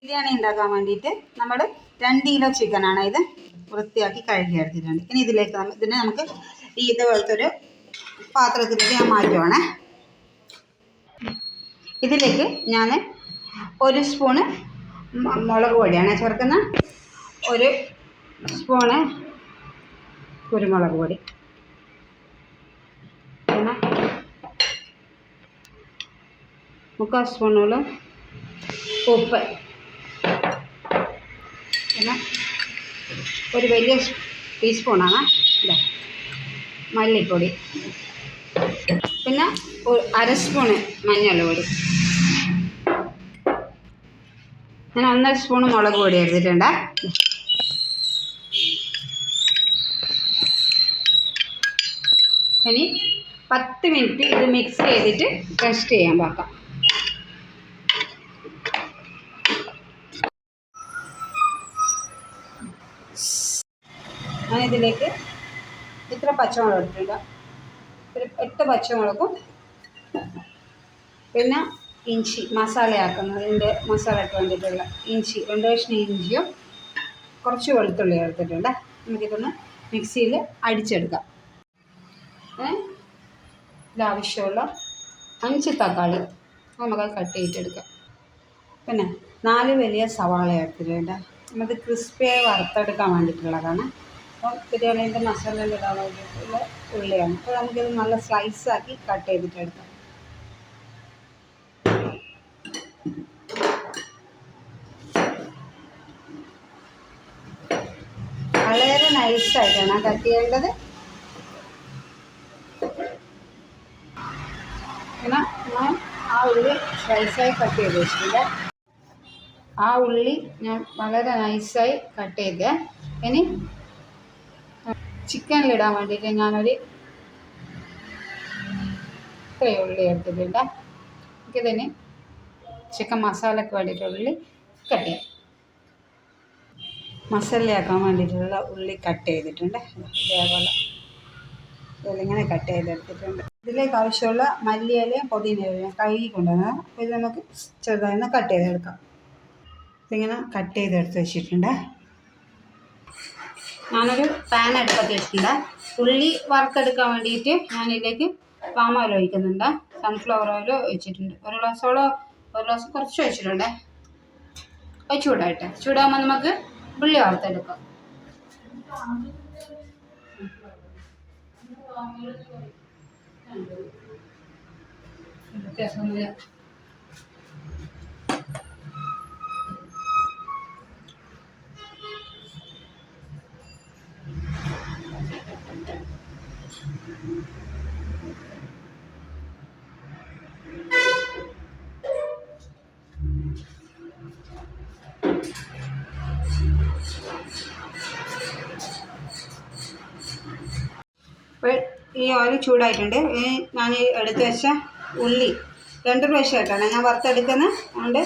ബിരിയാണി ഉണ്ടാക്കാൻ വേണ്ടിയിട്ട് നമ്മൾ 2 കിലോ ചിക്കനാണ് ഇത് വൃത്തിയാക്കി കഴുകി എടുത്തിട്ടുണ്ട്. ഇനി ഇതിനെ നമുക്ക് ഇതുപോലത്തെ ഒരു പാത്രത്തിലേക്ക് ഞാൻ മാറ്റുവാണ്. ഇതിലേക്ക് ഞാൻ 1 സ്പൂണ് മുളക് പൊടിയാണ് ചേർക്കുന്നത്, 1 സ്പൂണ് കുരുമുളക് പൊടി, പിന്നെ 3/4 സ്പൂണോളം ഉപ്പ്, പിന്നെ ഒരു വലിയ ടീസ്പൂണാണ് മല്ലിപ്പൊടി, പിന്നെ 1/2 സ്പൂണ് മഞ്ഞൾപ്പൊടി, ഞാൻ 1.5 സ്പൂണ് മുളക് പൊടി എടുത്തിട്ടുണ്ട്. ഇനി 10 മിനിറ്റ് ഇത് മിക്സ് ചെയ്തിട്ട് റെസ്റ്റ് ചെയ്യാൻ വെക്കാം. ഞാനിതിലേക്ക് ഇത്ര പച്ചമുളക് എടുത്തിട്ടുണ്ട്, 8 പച്ചമുളകും, പിന്നെ ഇഞ്ചി മസാലയാക്കുന്നതിൻ്റെ മസാലയ്ക്ക് വേണ്ടിയിട്ടുള്ള ഇഞ്ചി 2 കഷ്ണം ഇഞ്ചിയും കുറച്ച് വെളുത്തുള്ളി എടുത്തിട്ടുണ്ട്. നമുക്കിതൊന്ന് മിക്സിയിൽ അടിച്ചെടുക്കാം. ഇതിലാവശ്യമുള്ള 5 തക്കാളി നമുക്ക് കട്ട് ചെയ്തെടുക്കാം. പിന്നെ 4 വലിയ സവാള എടുത്തിട്ടുണ്ട്. നമുക്ക് ക്രിസ്പിയായി വറുത്തെടുക്കാൻ വേണ്ടിയിട്ടുള്ളതാണ്. അപ്പോൾ ബിരിയാണീൻ്റെ മസാലയിൽ ഇടാൻ വേണ്ടിയിട്ടുള്ള ഉള്ളിയാണ്. അപ്പോൾ നമുക്കിത് നല്ല സ്ലൈസാക്കി കട്ട് ചെയ്തിട്ടെടുക്കാം. വളരെ നൈസായിട്ടാണ് കട്ട് ചെയ്യേണ്ടത്. പിന്നെ ഞാൻ ആ ഉള്ളി സ്ലൈസായി കട്ട് ചെയ്ത് വെച്ചിട്ടുണ്ട്. ആ ഉള്ളി ഞാൻ വളരെ നൈസായി കട്ട് ചെയ്ത് ഇനി ചിക്കനിലിടാൻ വേണ്ടിയിട്ട് ഞാനൊരു ഇത്രയും ഉള്ളി എടുത്തിട്ടുണ്ട്. എനിക്കിതിന് ചിക്കൻ മസാലയ്ക്ക് വേണ്ടിയിട്ട് ഉള്ളി കട്ട് ചെയ്യാം. മസാലയാക്കാൻ വേണ്ടിയിട്ടുള്ള ഉള്ളി കട്ട് ചെയ്തിട്ടുണ്ട്. ഇതേപോലെ ഇതിലിങ്ങനെ കട്ട് ചെയ്തെടുത്തിട്ടുണ്ട്. ഇതിലേക്ക് ആവശ്യമുള്ള മല്ലിയിലയും പുതിനയിലയും കഴുകി കൊണ്ടുവന്നത്. അപ്പോൾ ഇത് നമുക്ക് ചെറുതായി കട്ട് ചെയ്തെടുക്കാം. ഇതിങ്ങനെ കട്ട് ചെയ്തെടുത്ത് വെച്ചിട്ടുണ്ട്. ഞാനൊരു പാൻ അടുപ്പത്ത് വെച്ചിട്ടുണ്ട്. ഉള്ളി വറുത്തെടുക്കാൻ വേണ്ടിയിട്ട് ഞാനിതിലേക്ക് പാം ഓയിൽ ഒഴിക്കുന്നുണ്ട്. സൺഫ്ലവർ ഓയിൽ ഒഴിച്ചിട്ടുണ്ട്. 1 ഗ്ലാസ് കുറച്ച് ഒഴിച്ചിട്ടുണ്ട്. അത് ചൂടാകുമ്പോൾ നമുക്ക് ഉള്ളി വറുത്തെടുക്കാം. അപ്പോൾ ഈ ഓയിൽ ചൂടായിട്ടുണ്ട്. ഞാൻ എടുത്ത് വെച്ച ഉള്ളി 2 പ്രാവശ്യമായിട്ടാണ് ഞാൻ വറുത്തെടുക്കുന്നത്. അതുകൊണ്ട്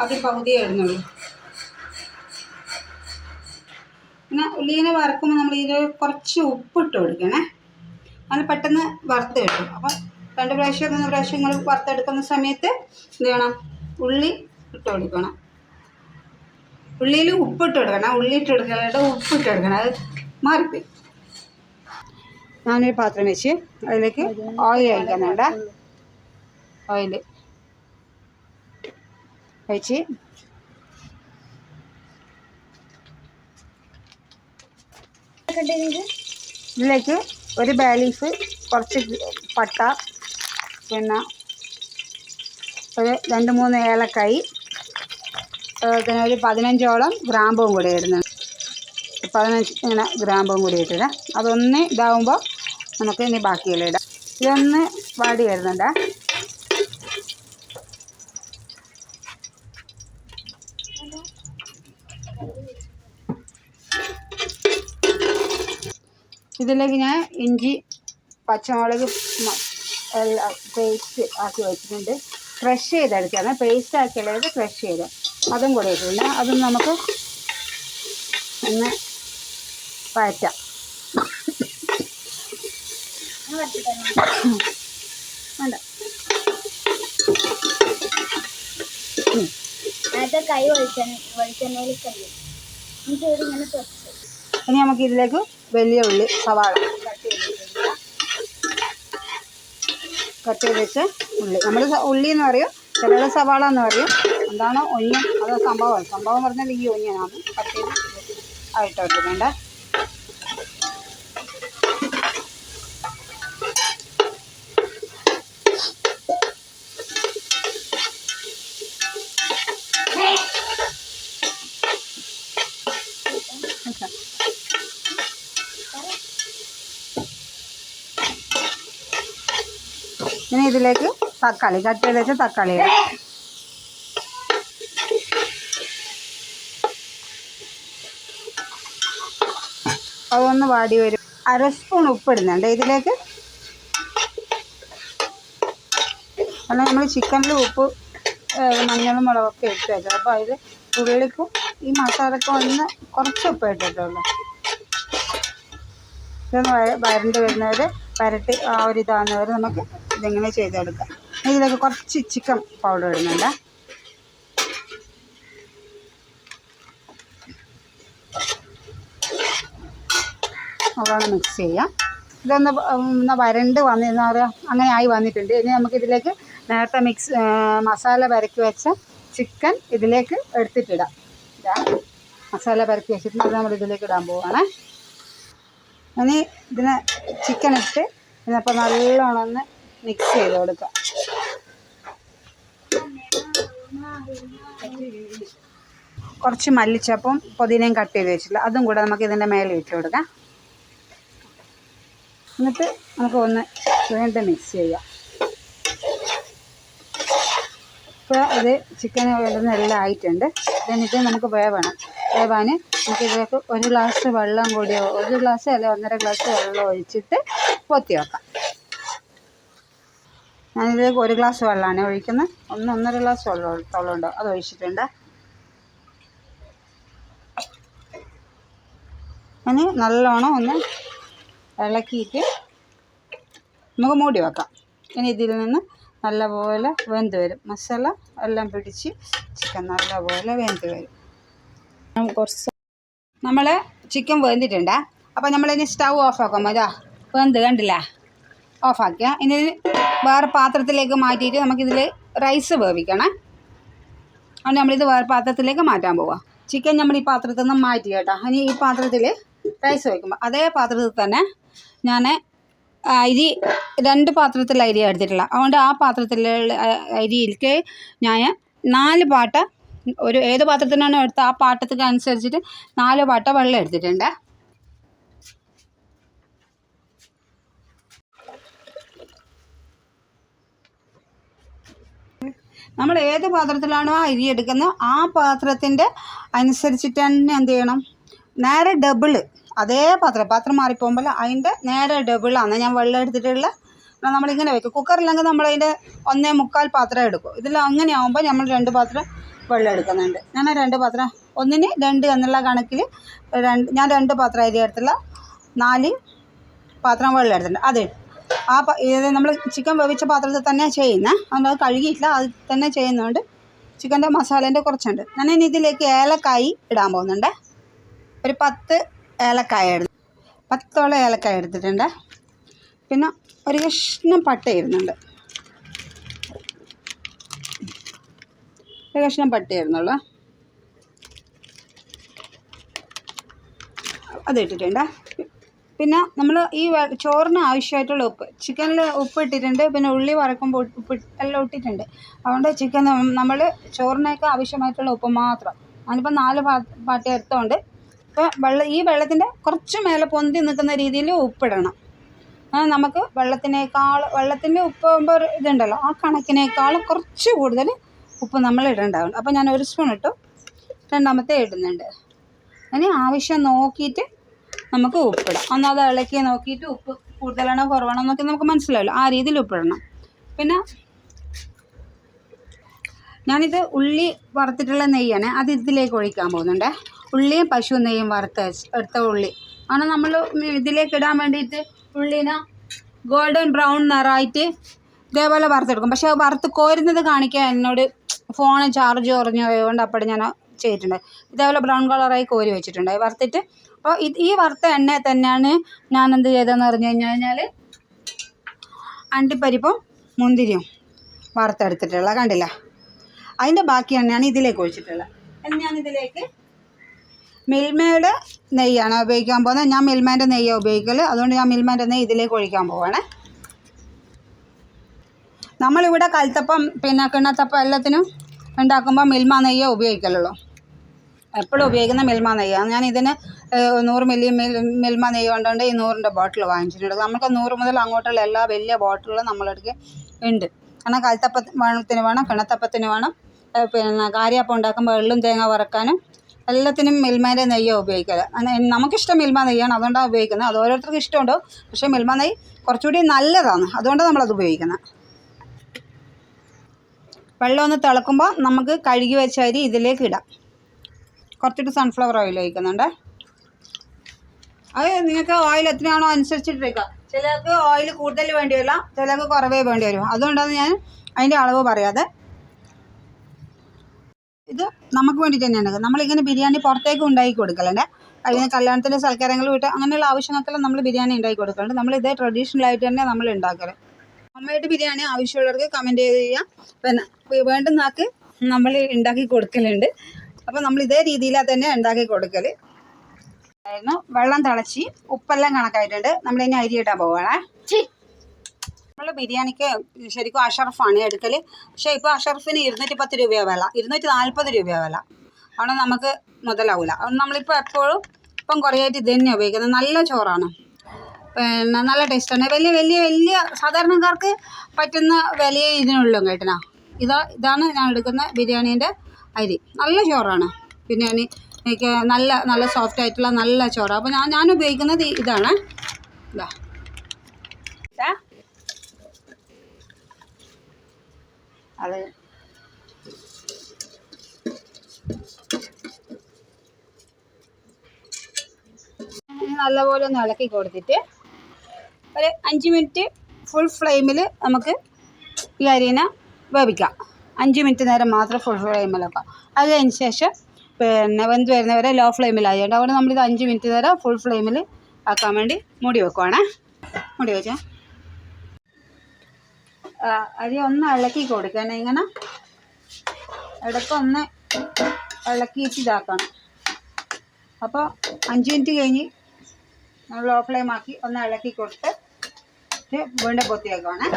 അതിൽ പകുതിയേ ഇടുന്നുള്ളൂ. പിന്നെ ഉള്ളിനെ വറുക്കുമ്പോൾ നമ്മൾ ഇതിൽ കുറച്ച് ഉപ്പിട്ട് കൊടുക്കണേ, അത് പെട്ടെന്ന് വറുത്ത് കിട്ടും. അപ്പം 2 പ്രാവശ്യം 3 പ്രാവശ്യം നിങ്ങൾ വറുത്തെടുക്കുന്ന സമയത്ത് എന്ത് ചെയ്യണം, ഉള്ളി ഇട്ട് കൊടുക്കണം. ഉള്ളിയിൽ ഉപ്പിട്ട് കൊടുക്കണം, ഉള്ളി ഇട്ട് കൊടുക്കാനായിട്ട് ഉപ്പിട്ട് കൊടുക്കണം, അത് മാറിപ്പോയി. ഞാനൊരു പാത്രം വെച്ച് അതിലേക്ക് ഓയിൽ ഒഴിക്കുന്നുണ്ട്. ഓയിൽ ഒഴിച്ച് ഇതിലേക്ക് ഒരു ബേ ലീഫ്, കുറച്ച് പട്ട, പിന്നെ ഒരു 2-3 ഏലക്കായി, പിന്നെ ഒരു 15ഓളം ഗ്രാമ്പും കൂടി ഇടുന്നുണ്ട്. 15 ഇങ്ങനെ ഗ്രാമ്പും കൂടി ഇട്ടിട്ട് അതൊന്ന് ഇതാവുമ്പോൾ നമുക്ക് ഇനി ബാക്കിയെല്ലാം ഇടാം. ഇതൊന്ന് വാടി വരുന്നുണ്ട്. ഇതിലേക്ക് ഞാൻ ഇഞ്ചി പച്ചമുളക് പേസ്റ്റ് ആക്കി വെച്ചിട്ടുണ്ട്. ക്രഷ് ചെയ്തെടുക്കുകയാണ്, പേസ്റ്റ് ആക്കിയുള്ളത് ക്രഷ് ചെയ്ത് അതും കൂടി ഇട്ടിട്ടുണ്ട്. അതും നമുക്ക് ഒന്ന് വഴറ്റാം. വേണ്ട ഇനി നമുക്ക് ഇതിലേക്ക് വലിയ ഉള്ളി സവാള കട്ട് ചെയ്ത് വെച്ച ഉള്ളി, നമ്മൾ ഉള്ളി എന്ന് പറയും, ചിലർ സവാള എന്ന് പറയും. എന്താണ് ഒനിയൻ, അത് സംഭവം പറഞ്ഞാൽ ഈ ഒനിയനാണ് കട്ട് ചെയ്ത് ആയിട്ട് വെക്കുന്നുണ്ട്. ഇനി ഇതിലേക്ക് തക്കാളി കട്ട് ചെയ്ത് വെച്ച തക്കാളി അതൊന്ന് വാടി വരും. 1/2 സ്പൂൺ ഉപ്പിടുന്നുണ്ട് ഇതിലേക്ക്. കാരണം നമ്മൾ ചിക്കനിൽ ഉപ്പ് മഞ്ഞളും മുളകൊക്കെ ഇട്ട് വെച്ചത്, അപ്പോൾ അതിൽ ഉള്ളിക്കും ഈ മസാലക്കും ഒന്ന് കുറച്ച് ഉപ്പ് ഇട്ടിട്ടുള്ളൂ. ഇതൊന്ന് വരണ്ട് വരുന്നവരെ വരട്ടി ആ ഒരു ഇതാകുന്നവരെ നമുക്ക് ഇതിങ്ങനെ ചെയ്തെടുക്കാം. ഇതിലേക്ക് കുറച്ച് ചിക്കൻ പൗഡർ ഇടുന്നുണ്ട്. അതാണ് മിക്സ് ചെയ്യാം. ഇതൊന്ന് വരണ്ട് വന്നിരുന്ന അങ്ങനെ ആയി വന്നിട്ടുണ്ട്. ഇനി നമുക്കിതിലേക്ക് നേരത്തെ മസാല പരക്കി വെച്ച ചിക്കൻ ഇതിലേക്ക് എടുത്തിട്ടിടാം. മസാല പരക്കി വെച്ചിട്ട് അത് നമ്മൾ ഇതിലേക്ക് ഇടാൻ പോവുകയാണ്. ഇനി ഇതിനെ ചിക്കൻ ഇട്ട് ഇതിനപ്പോൾ നല്ലോണം ഒന്ന് മിക്സ് ചെയ്ത് കൊടുക്കാം. കുറച്ച് മല്ലിച്ചപ്പും പുതിനയും കട്ട് ചെയ്ത് വെച്ചിട്ടില്ല, അതും കൂടെ നമുക്ക് ഇതിൻ്റെ മേലെ ഇട്ട് കൊടുക്കാം. എന്നിട്ട് നമുക്ക് ഒന്ന് വീണ്ടും മിക്സ് ചെയ്യാം. ഇപ്പോൾ ഇത് ചിക്കൻ വേണ്ടുന്ന എല്ലാം ആയിട്ടുണ്ട്. എന്നിട്ട് നമുക്ക് വേവാൻ നമുക്ക് ഇതിലേക്ക് 1 ഗ്ലാസ് വെള്ളം കൂടി, 1 ഗ്ലാസ് അല്ലെ 1.5 ഗ്ലാസ് വെള്ളം ഒഴിച്ചിട്ട് പൊത്തി വെക്കാം. ഞാനിതിലേക്ക് 1 ഗ്ലാസ് വെള്ളമാണ് ഒഴിക്കുന്നത്. 1.5 ഗ്ലാസ് വെള്ളമുണ്ടോ അത് ഒഴിച്ചിട്ടുണ്ട്. ഇനി നല്ലോണം ഒന്ന് ഇളക്കിയിട്ട് നമുക്ക് മൂടി വെക്കാം. ഇനി ഇതിൽ നിന്ന് നല്ലപോലെ വെന്ത് വരും. മസാല എല്ലാം പിടിച്ച് ചിക്കൻ നല്ലപോലെ വെന്ത് വരും. നമ്മൾ ചിക്കൻ വെന്തിട്ടുണ്ട്. അപ്പോൾ നമ്മളിനി സ്റ്റൗ ഓഫാക്കാം. ഇതാ വെന്ത് കണ്ടില്ല, ഓഫാക്കുക. ഇനി വേറെ പാത്രത്തിലേക്ക് മാറ്റിയിട്ട് നമുക്കിതിൽ റൈസ് വേവിക്കണം. അതുകൊണ്ട് നമ്മളിത് വേറെ പാത്രത്തിലേക്ക് മാറ്റാൻ പോവാം. ചിക്കൻ നമ്മൾ ഈ പാത്രത്തിൽ നിന്ന് മാറ്റി കേട്ടോ. ഇനി ഈ പാത്രത്തിൽ റൈസ് വയ്ക്കുമ്പോൾ അതേ പാത്രത്തിൽ തന്നെ ഞാൻ അരി 2 പാത്രത്തിൽ അരി എടുത്തിട്ടില്ല. അതുകൊണ്ട് ആ പാത്രത്തിലുള്ള അരിയിലേക്ക് ഞാൻ 4 പാട്ട, ഏത് പാത്രത്തിനാണോ എടുത്തത് ആ പാട്ടത്തിന് അനുസരിച്ചിട്ട് 4 പാട്ട വെള്ളം എടുത്തിട്ടുണ്ട്. നമ്മൾ ഏത് പാത്രത്തിലാണോ അരി എടുക്കുന്നത് ആ പാത്രത്തിൻ്റെ അനുസരിച്ചിട്ട് തന്നെ എന്ത് ചെയ്യണം, നേരെ ഡബിള്, അതേ പാത്രം മാറിപ്പോകുമ്പോൾ അതിൻ്റെ നേരെ ഡബിളാണ് ഞാൻ വെള്ളം എടുത്തിട്ടുള്ള. നമ്മളിങ്ങനെ വെക്കും. കുക്കറില്ലെങ്കിൽ നമ്മളതിൻ്റെ 1.25 പാത്രം എടുക്കും. ഇതിൽ അങ്ങനെ ആകുമ്പോൾ നമ്മൾ 2 പാത്രം വെള്ളം എടുക്കുന്നുണ്ട്. ഞാൻ 2 പാത്രം, 1-ന് 2 എന്നുള്ള കണക്കിൽ ഞാൻ 2 പാത്രം അരി എടുത്തുള്ള 4 പാത്രം വെള്ളം എടുത്തിട്ടുണ്ട്. അത് ഇത് നമ്മൾ ചിക്കൻ വേവിച്ച പാത്രത്തിൽ തന്നെ ചെയ്യുന്നത്. അതുകൊണ്ട് കഴുകിയിട്ടില്ല, അത് തന്നെ ചെയ്യുന്നതുകൊണ്ട് ചിക്കൻ്റെ മസാലേൻ്റെ കുറച്ചുണ്ട്. ഞാനിനി ഇതിലേക്ക് ഏലക്കായി ഇടാൻ പോകുന്നുണ്ട്. ഒരു 10 ഏലക്കായ 10ഓളം ഏലക്കായ എടുത്തിട്ടുണ്ട്. പിന്നെ ഒരു കഷ്ണം പട്ട ഇടുന്നുണ്ട്. ഒരു കഷ്ണം പട്ട ഇടുന്നുള്ളൂ, അത് ഇട്ടിട്ടുണ്ട്. പിന്നെ നമ്മൾ ഈ ചോറിന് ആവശ്യമായിട്ടുള്ള ഉപ്പ്, ചിക്കനിൽ ഉപ്പ് ഇട്ടിട്ടുണ്ട്. പിന്നെ ഉള്ളി വറക്കുമ്പോൾ ഉപ്പ് എല്ലാം ഇട്ടിട്ടുണ്ട്. അതുകൊണ്ട് ചിക്കൻ നമ്മൾ ചോറിനൊക്കെ ആവശ്യമായിട്ടുള്ള ഉപ്പ് മാത്രം. ഞാനിപ്പോൾ 4 പാട്ട എടുത്തോണ്ട് ഇപ്പോൾ ഈ വെള്ളത്തിൻ്റെ കുറച്ച് മേലെ പൊന്തി നിൽക്കുന്ന രീതിയിൽ ഉപ്പിടണം. നമുക്ക് വെള്ളത്തിൻ്റെ ഉപ്പ് ആകുമ്പോൾ ഒരു ഇതുണ്ടല്ലോ, ആ കണക്കിനേക്കാൾ കുറച്ച് കൂടുതൽ ഉപ്പ് നമ്മൾ ഇടേണ്ടതുണ്ട്. അപ്പോൾ ഞാൻ 1 സ്പൂൺ ഇട്ടു, 2ാമത്തെ ഇടുന്നുണ്ട്. ഇനി ആവശ്യം നോക്കിയിട്ട് നമുക്ക് ഉപ്പിടാം. ഒന്നത് ഇളക്കി നോക്കിയിട്ട് ഉപ്പ് കൂടുതലാണോ കുറവാണോ എന്നൊക്കെ നമുക്ക് മനസ്സിലാവില്ല, ആ രീതിയിൽ ഉപ്പിടണം. പിന്നെ ഞാനിത് ഉള്ളി വറുത്തിട്ടുള്ള നെയ്യാണ്, അത് ഇതിലേക്ക് ഒഴിക്കാൻ പോകുന്നുണ്ട്. ഉള്ളിയും പശു നെയ്യും എടുത്ത ഉള്ളി ആണ് നമ്മൾ ഇതിലേക്ക് ഇടാൻ വേണ്ടിയിട്ട്. ഉള്ളിനെ ഗോൾഡൻ ബ്രൗൺ നിറമായിട്ട് ഇതേപോലെ വറുത്തെടുക്കും. പക്ഷേ വറുത്ത് കോരുന്നത് കാണിക്കാൻ എന്നോട് ഫോൺ ചാർജ് കുറഞ്ഞു പോയതുകൊണ്ട് അപ്പോൾ ഞാൻ ചെയ്തിട്ടുണ്ട്. ഇതേപോലെ ബ്രൗൺ കളറായി കോരി വെച്ചിട്ടുണ്ട് വറുത്തിട്ട്. അപ്പോൾ ഈ വറുത്ത എണ്ണയിൽ തന്നെയാണ് ഞാൻ എന്ത് ചെയ്തതെന്ന് പറഞ്ഞു കഴിഞ്ഞാൽ അണ്ടിപ്പരിപ്പും മുന്തിരിയും വറുത്തെടുത്തിട്ടുള്ളത് കണ്ടില്ല. അതിൻ്റെ ബാക്കി എണ്ണയാണ് ഇതിലേക്ക് ഒഴിച്ചിട്ടുള്ളത്. ഞാനിതിലേക്ക് മിൽമയുടെ നെയ്യാണ് ഉപയോഗിക്കാൻ പോകുന്നത്. ഞാൻ മിൽമേൻ്റെ നെയ്യാണ് ഉപയോഗിക്കൽ, അതുകൊണ്ട് ഞാൻ മിൽമേൻ്റെ നെയ്യ് ഇതിലേക്ക് ഒഴിക്കാൻ പോവാണ്. നമ്മളിവിടെ കൽത്തപ്പം പിന്നെ കിണ്ണത്തപ്പം എല്ലാത്തിനും ഉണ്ടാക്കുമ്പോൾ മിൽമ നെയ്യേ ഉപയോഗിക്കലുള്ളൂ. എപ്പോഴും ഉപയോഗിക്കുന്ന മിൽമ നെയ്യാണ്. ഞാൻ ഇതിന് 100 മില്ലി മിൽമ നെയ്യ് കൊണ്ടുകൊണ്ട് ഈ 100ൻ്റെ ബോട്ടിൽ വാങ്ങിച്ചിട്ടുണ്ട്. നമുക്ക് 100 മുതൽ അങ്ങോട്ടുള്ള എല്ലാ വലിയ ബോട്ടിലും നമ്മളടുക്ക് ഉണ്ട്. കാരണം കൽത്തപ്പത്തിന് വേണം, കിണത്തപ്പത്തിന് വേണം, പിന്നെ കാരിയപ്പം ഉണ്ടാക്കുമ്പോൾ എള്ളും തേങ്ങ വറക്കാനും എല്ലാത്തിനും മിൽമേൻ്റെ നെയ്യാണ് ഉപയോഗിക്കല്. നമുക്കിഷ്ടം മിൽമ നെയ്യാണ്, അതുകൊണ്ടാണ് ഉപയോഗിക്കുന്നത്. അത് ഓരോരുത്തർക്ക് ഇഷ്ടമുണ്ടോ, പക്ഷേ മിൽമ നെയ്യ് കുറച്ചുകൂടി നല്ലതാണ്, അതുകൊണ്ട് നമ്മളത് ഉപയോഗിക്കുന്നത്. വെള്ളം ഒന്ന് തിളക്കുമ്പോൾ നമുക്ക് കഴുകി വെച്ച അരി ഇതിലേക്ക് ഇടാം. കുറച്ചിട്ട് സൺഫ്ലവർ ഓയിൽ ഒഴിക്കുന്നുണ്ട്. അത് നിങ്ങൾക്ക് ഓയിൽ എത്രയാണോ അനുസരിച്ചിട്ടിരിക്കുക. ചിലർക്ക് ഓയിൽ കൂടുതൽ വേണ്ടി വരില്ല, ചിലർക്ക് കുറവേ വേണ്ടി വരും. അതുകൊണ്ടാണ് ഞാൻ അതിൻ്റെ അളവ് പറയാതെ. ഇത് നമുക്ക് വേണ്ടിയിട്ട് തന്നെയാണ്. നമ്മളിങ്ങനെ ബിരിയാണി പുറത്തേക്ക് ഉണ്ടാക്കി കൊടുക്കലുണ്ട്. അതിന് കല്യാണത്തിൻ്റെ സൽക്കാരങ്ങൾ വിട്ട് അങ്ങനെയുള്ള ആവശ്യങ്ങൾക്കെല്ലാം നമ്മൾ ബിരിയാണി ഉണ്ടാക്കി കൊടുക്കലുണ്ട്. നമ്മളിതേ ട്രഡീഷണൽ ആയിട്ട് തന്നെ നമ്മൾ ഉണ്ടാക്കല്. ഹോംമെയ്ഡ് ബിരിയാണി ആവശ്യമുള്ളവർക്ക് കമൻറ്റ് ചെയ്ത് ചെയ്യാം. പിന്നെ വേണ്ടുന്നവർക്ക് നമ്മൾ ഉണ്ടാക്കി കൊടുക്കലുണ്ട്. അപ്പോൾ നമ്മൾ ഇതേ രീതിയിലാണ് തന്നെ ഉണ്ടാക്കി കൊടുക്കൽ. വെള്ളം തിളച്ച് ഉപ്പെല്ലാം കണക്കായിട്ടുണ്ട്. നമ്മളിനി അരി ഇടാൻ പോവുകയാണേ. നമ്മൾ ബിരിയാണിക്ക് ശരിക്കും അഷറഫാണ് എടുക്കൽ. പക്ഷേ ഇപ്പോൾ അഷറഫിന് 210 രൂപയാണ് വില, 240 രൂപയാണ് വില. അതുകൊണ്ട് നമുക്ക് മുതലാവില്ല. അതുകൊണ്ട് നമ്മളിപ്പോൾ എപ്പോഴും ഇപ്പം കുറേ ആയിട്ട് ഇത് തന്നെ ഉപയോഗിക്കുന്നത്. നല്ല ചോറാണ്, പിന്നെ നല്ല ടേസ്റ്റാണ്. വലിയ സാധാരണക്കാർക്ക് പറ്റുന്ന വിലയെ ഇതിനുള്ളൂ കേട്ടനാ. ഇതാണ് ഞാൻ എടുക്കുന്ന ബിരിയാണീൻ്റെ അരി. നല്ല ചോറാണ് ബിരിയാണി. എനിക്ക് നല്ല സോഫ്റ്റ് ആയിട്ടുള്ള നല്ല ചോറാണ്. അപ്പോൾ ഞാൻ ഉപയോഗിക്കുന്നത് ഇതാണ്. ഇതാ അത് നല്ലപോലെ ഒന്ന് ഇളക്കി കൊടുത്തിട്ട് ഒരു 5 മിനിറ്റ് ഫുൾ ഫ്ലെയിമിൽ നമുക്ക് ഈ അരിനെ വേവിക്കാം. 5 മിനിറ്റ് നേരം മാത്രം ഫുൾ ഫ്ലെയിമിലാക്കാം. അത് കഴിഞ്ഞ ശേഷം പിന്നെ വെന്ത് വരുന്നവരെ ലോ ഫ്ലെയിമിലായതുകൊണ്ട് അതുകൊണ്ട് നമ്മളിത് 5 മിനിറ്റ് നേരം ഫുൾ ഫ്ലെയിമിൽ ആക്കാൻ വേണ്ടി മൂടി വെക്കുവാണേ. മൂടി വെച്ചാൽ അരി ഒന്ന് ഇളക്കി കൊടുക്കണം. ഇങ്ങനെ ഇടയ്ക്കൊന്ന് ഇളക്കിയിട്ട് ഇതാക്കണം. അപ്പോൾ 5 മിനിറ്റ് കഴിഞ്ഞ് ലോ ഫ്ലെയിം ആക്കി ഒന്ന് ഇളക്കി കൊടുത്ത് വീണ്ടും പൊത്തിയേക്കുവാണ്.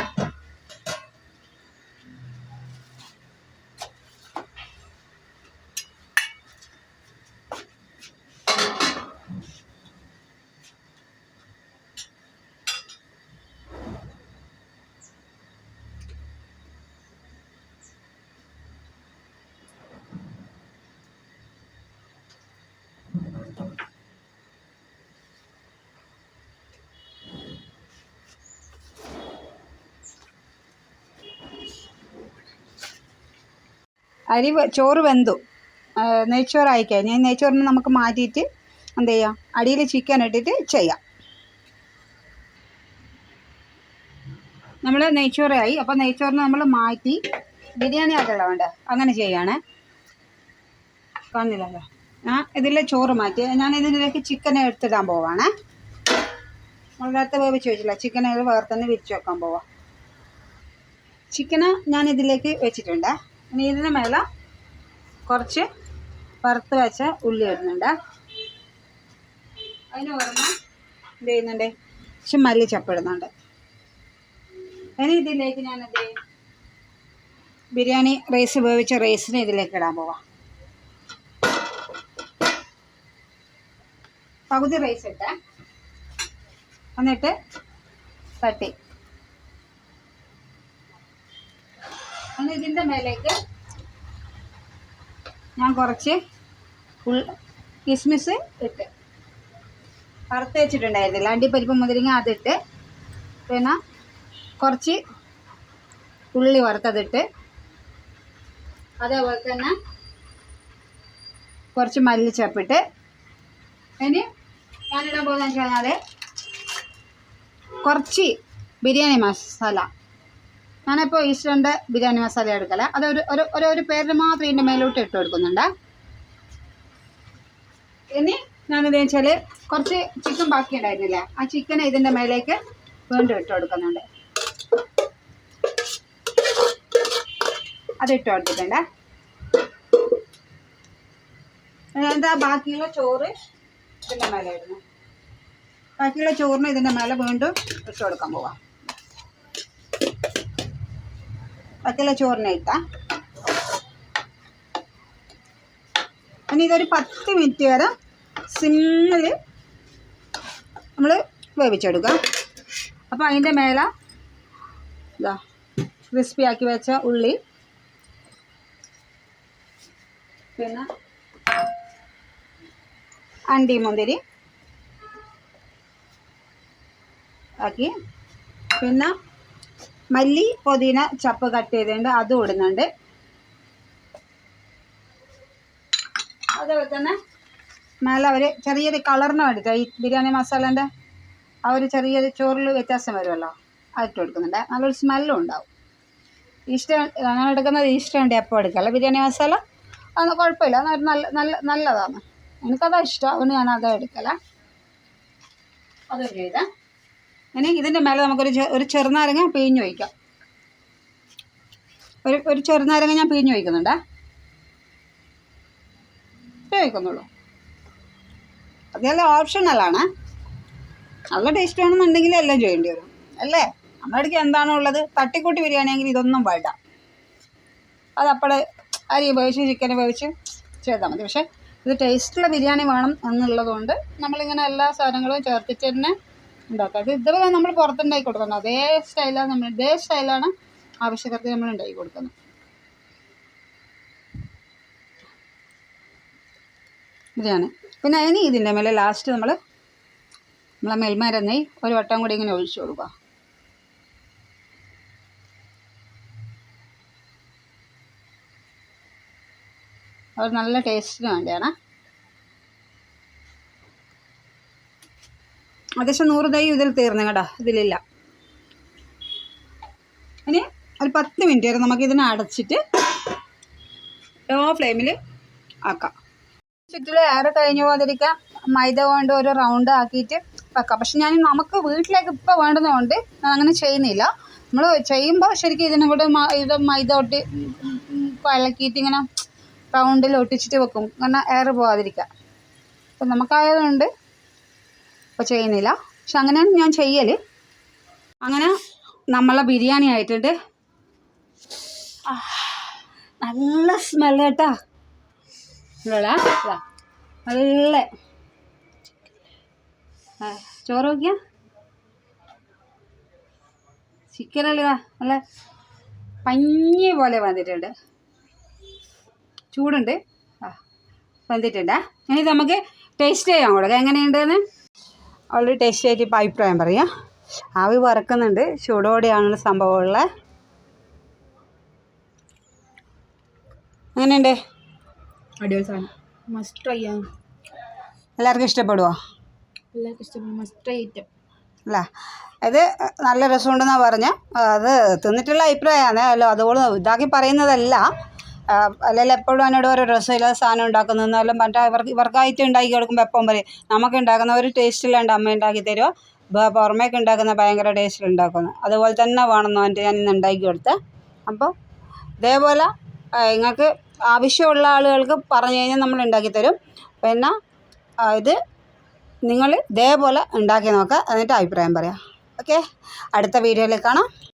ചോറ് വെന്തു, നെയ്ച്ചോറായി കഴിഞ്ഞാൽ നെയ്ച്ചോറിന് നമുക്ക് മാറ്റിയിട്ട് എന്ത് ചെയ്യാം, അടിയിൽ ചിക്കൻ ഇട്ടിട്ട് ചെയ്യാം. നമ്മൾ നെയ്ച്ചോറായി. അപ്പോൾ നെയ്ച്ചോറിന് നമ്മൾ മാറ്റി ബിരിയാണി ആക്കല്ല വേണ്ട, അങ്ങനെ ചെയ്യാണ്. കാണില്ലല്ലോ, ഇതിലെ ചോറ് മാറ്റി ഞാൻ ഇതിലേക്ക് ചിക്കൻ എടുത്തിടാൻ പോവാണ്. നമ്മൾ നേരത്തെ വേവിച്ച് വെച്ചില്ല, ചിക്കൻ വേറെ തന്നെ വിരിച്ച് വെക്കാൻ പോവാം. ചിക്കന് ഞാൻ ഇതിലേക്ക് വെച്ചിട്ടുണ്ട്. ഇനി ഇതിന് മേലെ കുറച്ച് വറുത്ത് വെച്ച ഉള്ളി ഇടുന്നുണ്ട്. അതിന് പുറമെ എന്ത് ചെയ്യുന്നുണ്ട്, കുറച്ച് മല്ലിച്ചപ്പ് ഇടുന്നുണ്ട്. ഇനി ഇതിലേക്ക് ഞാൻ എന്ത് ചെയ്യും, ബിരിയാണി റൈസ് വേവിച്ച റൈസിന് ഇതിലേക്ക് ഇടാൻ പോവാം. പകുതി റൈസ് ഇട്ട് എന്നിട്ട് തട്ടി അന്ന് ഇതിൻ്റെ മേലേക്ക് ഞാൻ കുറച്ച് കിസ്മിസ് ഇട്ട് വറുത്ത് വെച്ചിട്ടുണ്ടായിരുന്നില്ല, അണ്ടിപ്പരിപ്പ് മുതിരിങ്ങ അതിട്ട്, പിന്നെ കുറച്ച് ഉള്ളി വറുത്തതിട്ട്, അതേപോലെ തന്നെ കുറച്ച് മല്ലിച്ചപ്പിട്ട്. ഇനി ഞാനിടാൻ പോകുന്നതെന്ന് വെച്ച് കഴിഞ്ഞാൽ കുറച്ച് ബിരിയാണി മസാല ഞാനിപ്പോൾ ഈസ്റ്ററിൻ്റെ ബിരിയാണി മസാല എടുക്കല അത് ഒരു പേരിന് മാത്രം ഇതിൻ്റെ മേലോട്ട് ഇട്ട് കൊടുക്കുന്നുണ്ട്. ഇനി ഞാനെന്താ വെച്ചാൽ കുറച്ച് ചിക്കൻ ബാക്കി ഉണ്ടായിരുന്നില്ല, ആ ചിക്കൻ ഇതിൻ്റെ മേലേക്ക് വീണ്ടും ഇട്ട് കൊടുക്കുന്നുണ്ട്. അതിട്ട് കൊടുത്തിട്ടുണ്ട്. എന്താ ബാക്കിയുള്ള ചോറ് ഇതിൻ്റെ മേലെ ഇടുന്നു. ബാക്കിയുള്ള ചോറിന് ഇതിൻ്റെ മേലെ വീണ്ടും ഇട്ട് കൊടുക്കാൻ പോവാം. ബാക്കിയുള്ള ചോറിനെ ഇട്ടാ ഇനി ഇതൊരു 10 മിനിറ്റ് വരെ സിമ്മിൽ നമ്മൾ വേവിച്ചെടുക്കാം. അപ്പോൾ അതിൻ്റെ മേലെ ഇതാ ക്രിസ്പി ആക്കി വെച്ച ഉള്ളി, പിന്നെ അണ്ടി മുന്തിരി ആക്കി, പിന്നെ മല്ലി പുതിന ചപ്പ് കട്ട് ചെയ്തിട്ടുണ്ട് അതും ഇടുന്നുണ്ട്. അതേപോലെ തന്നെ മേലെ ഒരു ചെറിയൊരു കളറിന് വേണ്ടിയിട്ട് ഈ ബിരിയാണി മസാലേൻ്റെ ആ ഒരു ചെറിയൊരു ചോറിൽ വ്യത്യാസം വരുമല്ലോ, അതിട്ട് കൊടുക്കുന്നുണ്ട്. നല്ലൊരു സ്മെല്ലും ഉണ്ടാവും. ഞാൻ എടുക്കുന്നത് ഈസ്റ്ററിൻ്റെ എപ്പോൾ എടുക്കല്ല ബിരിയാണി മസാല, അത് കുഴപ്പമില്ല, നല്ലതാണ്. എനിക്കതാ ഇഷ്ടം, അതുകൊണ്ട് ഞാനതാ എടുക്കല. അതൊരു ചെയ്ത ഇനി ഇതിൻ്റെ മേലെ നമുക്കൊരു ചെറുനാരങ്ങ പിഴിഞ്ഞ് വയ്ക്കാം. ഒരു ചെറുനാരങ്ങ ഞാൻ പിഴിഞ്ഞ് വയ്ക്കുന്നുണ്ട്. വയ്ക്കുന്നുള്ളൂ, അതെല്ലാം ഓപ്ഷണലാണ്. നല്ല ടേസ്റ്റ് വേണമെന്നുണ്ടെങ്കിൽ എല്ലാം ചെയ്യേണ്ടി വരും അല്ലേ. നമ്മുടെ അടുത്ത് എന്താണോ ഉള്ളത്, തട്ടിക്കൂട്ടി ബിരിയാണിയെങ്കിൽ ഇതൊന്നും വേണ്ട, അതപ്പോഴേ അരി വേവിച്ച് ചിക്കന് വേവിച്ച് ചെയ്താൽ മതി. പക്ഷേ ഇത് ടേസ്റ്റുള്ള ബിരിയാണി വേണം എന്നുള്ളതുകൊണ്ട് നമ്മളിങ്ങനെ എല്ലാ സാധനങ്ങളും ചേർത്തിട്ട് തന്നെ ഉണ്ടാക്കുക. അത് ഇതുവരെ നമ്മൾ പുറത്തുണ്ടാക്കി കൊടുക്കുന്നത് അതേ സ്റ്റൈലാണ് ആവശ്യകത നമ്മൾ ഉണ്ടാക്കി കൊടുക്കുന്നത്. ബിരിയാണി പിന്നെ ഇനി ഇതിൻ്റെ മേലെ ലാസ്റ്റ് നമ്മളെ മെൽമേര നെയ്യ് ഒരു വട്ടം കൂടി ഇങ്ങനെ ഒഴിച്ചു കൊടുക്കുക. അത് നല്ല ടേസ്റ്റിന് വേണ്ടിയാണ്. ഏകദേശം 100 നെയ്യ് ഇതിൽ തീർന്നു കേട്ടോ, ഇതിലില്ല. ഇനി ഒരു 10 മിനിറ്റ് വരെ നമുക്കിതിനെ അടച്ചിട്ട് ലോ ഫ്ലെയിമിൽ ആക്കാം. ചുറ്റിൽ ഏറെ കഴിഞ്ഞ് പോകാതിരിക്കാം മൈദ കൊണ്ട് ഒരു റൗണ്ട് ആക്കിയിട്ട് വെക്കാം. പക്ഷെ നമുക്ക് വീട്ടിലേക്ക് ഇപ്പോൾ വേണ്ടുന്നതുകൊണ്ട് ഞാൻ അങ്ങനെ ചെയ്യുന്നില്ല. നമ്മൾ ചെയ്യുമ്പോൾ ശരിക്കും ഇതിനും കൂടെ ഇത് മൈദ ഒട്ടി കലക്കിയിട്ട് ഇങ്ങനെ റൗണ്ടിൽ ഒട്ടിച്ചിട്ട് വെക്കും, കാരണം എയർ പോകാതിരിക്കുക. അപ്പം നമുക്കായതുകൊണ്ട് ഇപ്പോൾ ചെയ്യുന്നില്ല, പക്ഷെ അങ്ങനെയാണ് ഞാൻ ചെയ്യൽ. അങ്ങനെ നമ്മളെ ബിരിയാണി ആയിട്ടുണ്ട്. നല്ല സ്മെല്ല് കേട്ടോ, നല്ല ചോറ് നോക്കിയ ചിക്കനല്ലേ നല്ല പഞ്ഞി പോലെ വന്നിട്ടുണ്ട്, ചൂടുണ്ട്, വന്നിട്ടുണ്ട്. ഇനി നമുക്ക് ടേസ്റ്റ് ചെയ്യാൻ കൊടുക്കാം എങ്ങനെയുണ്ടെന്ന്. ഓൾറെഡി ടേസ്റ്റ് ചെയ്തിട്ട് ഇപ്പോൾ അഭിപ്രായം പറയാം. ആവി വറക്കുന്നുണ്ട്, ചൂടോടെയാണുള്ള സംഭവമുള്ളത്. എങ്ങനെയുണ്ട്? അടിപൊളി സാധനം, മസ്റ്റ് ട്രൈ ആണ്. എല്ലാവർക്കും ഇഷ്ടപ്പെടുമോ? എല്ലാവർക്കും ഇഷ്ടപ്പെടും, മസ്റ്റ് ട്രൈ ഐറ്റം അല്ല. ഇത് നല്ല രസമുണ്ടെന്നാണ് പറഞ്ഞത്. അത് തിന്നിട്ടുള്ള അഭിപ്രായമാണ് അല്ലോ, അതുപോലെ ഇതാക്കി പറയുന്നതല്ല. അല്ലെങ്കിൽ എപ്പോഴും എന്നോട് ഓരോ രസമില്ലാത്ത സാധനം ഉണ്ടാക്കുന്നതെന്നാലും പറഞ്ഞാൽ ഇവർക്കായിട്ട് ഉണ്ടാക്കി കൊടുക്കുമ്പോൾ എപ്പം പറയും നമുക്ക് ഉണ്ടാക്കുന്ന ഒരു ടേസ്റ്റില്ലാണ്ട് അമ്മ ഉണ്ടാക്കി തരുമോ, പുറമേക്ക് ഉണ്ടാക്കുന്ന ഭയങ്കര ടേസ്റ്റിൽ ഉണ്ടാക്കുന്നു, അതുപോലെ തന്നെ വേണമെന്ന് പറഞ്ഞിട്ട് ഞാൻ ഇന്ന് ഉണ്ടാക്കി കൊടുത്തത്. അപ്പോൾ ഇതേപോലെ നിങ്ങൾക്ക് ആവശ്യമുള്ള ആളുകൾക്ക് പറഞ്ഞു കഴിഞ്ഞാൽ നമ്മൾ ഉണ്ടാക്കി തരും. പിന്നെ ഇത് നിങ്ങൾ ഇതേപോലെ ഉണ്ടാക്കി നോക്കുക, എന്നിട്ട് അഭിപ്രായം പറയാം. ഓക്കെ, അടുത്ത വീഡിയോയിൽ കാണാം.